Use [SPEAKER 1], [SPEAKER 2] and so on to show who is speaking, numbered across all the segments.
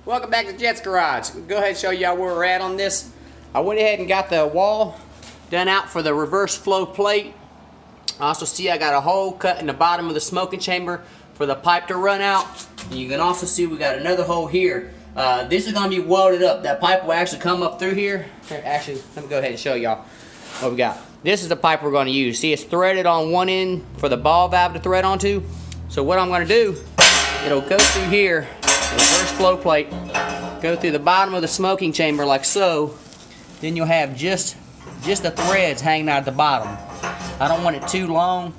[SPEAKER 1] Welcome back to Jet's Garage. Go ahead and show y'all where we're at on this. I went ahead and got the wall done out for the reverse flow plate. I also see I got a hole cut in the bottom of the smoking chamber for the pipe to run out. And you can also see we got another hole here. This is going to be welded up. That pipe will actually come up through here. Actually, let me go ahead and show y'all what we got. This is the pipe we're going to use. See, it's threaded on one end for the ball valve to thread onto. So what I'm going to do, it'll go through here, reverse flow plate, go through the bottom of the smoking chamber like so. Then you'll have just the threads hanging out at the bottom. I don't want it too long,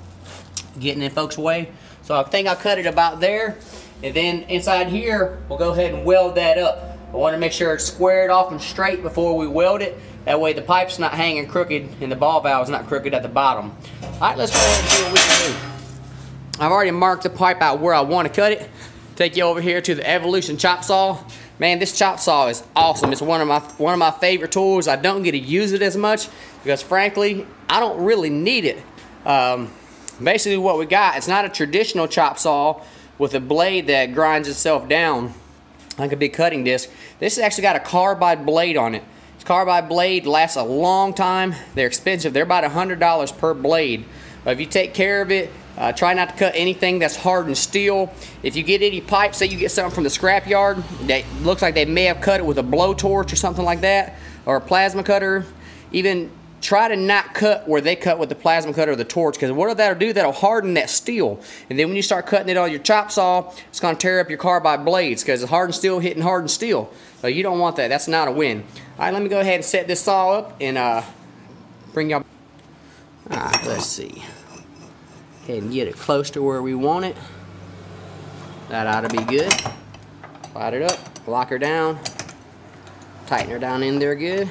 [SPEAKER 1] getting in folks' way. So I think I cut it about there. And then inside here, we'll go ahead and weld that up. I want to make sure it's squared off and straight before we weld it. That way the pipe's not hanging crooked and the ball valve's not crooked at the bottom. Alright, let's go ahead and see what we can do. I've already marked the pipe out where I want to cut it. Take you over here to the Evolution chop saw. Man, this chop saw is awesome. It's one of my favorite tools. I don't get to use it as much because frankly, I don't really need it. Basically what we got, it's not a traditional chop saw with a blade that grinds itself down like a big cutting disc. This has actually got a carbide blade on it. This carbide blade lasts a long time. They're expensive. They're about $100 per blade. But if you take care of it, try not to cut anything that's hardened steel. If you get any pipe, say you get something from the scrap yard that looks like they may have cut it with a blowtorch or something like that, or a plasma cutter, even try to not cut where they cut with the plasma cutter or the torch, because what that'll do, that'll harden that steel. And then when you start cutting it on your chop saw, it's going to tear up your carbide blades because it's hardened steel hitting hardened steel. So you don't want that. That's not a win. Alright, let me go ahead and set this saw up and bring y'all. Alright, let's see. Go ahead and get it close to where we want it. That ought to be good. Light it up, lock her down, tighten her down in there good.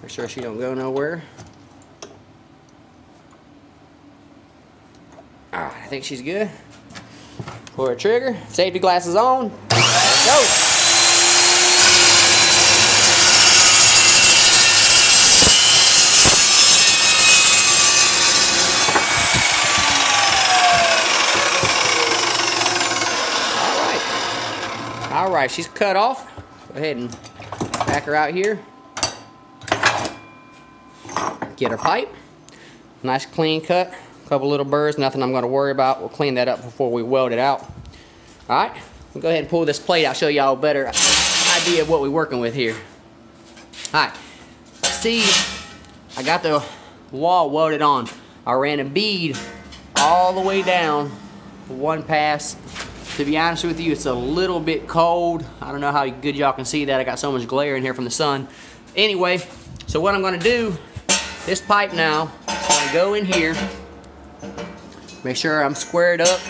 [SPEAKER 1] Make sure she don't go nowhere. Alright, I think she's good. Pull her trigger, safety glasses on. Let's go. Alright, she's cut off. Go ahead and back her out here. Get her pipe. Nice clean cut. A couple little burrs, nothing I'm going to worry about. We'll clean that up before we weld it out. Alright, we'll go ahead and pull this plate out, show y'all a better idea of what we're working with here. Alright, see, I got the wall welded on. I ran a bead all the way down for one pass. To be honest with you, it's a little bit cold. I don't know how good y'all can see that. I got so much glare in here from the sun. Anyway, so what I'm going to do, this pipe now, I'm going to go in here, make sure I'm squared up,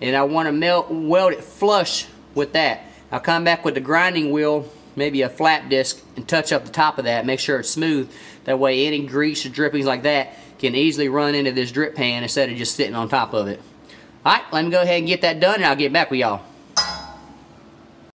[SPEAKER 1] and I want to weld it flush with that. I'll come back with the grinding wheel, maybe a flat disc, and touch up the top of that, make sure it's smooth. That way any grease or drippings like that can easily run into this drip pan instead of just sitting on top of it. Alright, let me go ahead and get that done and I'll get back with y'all.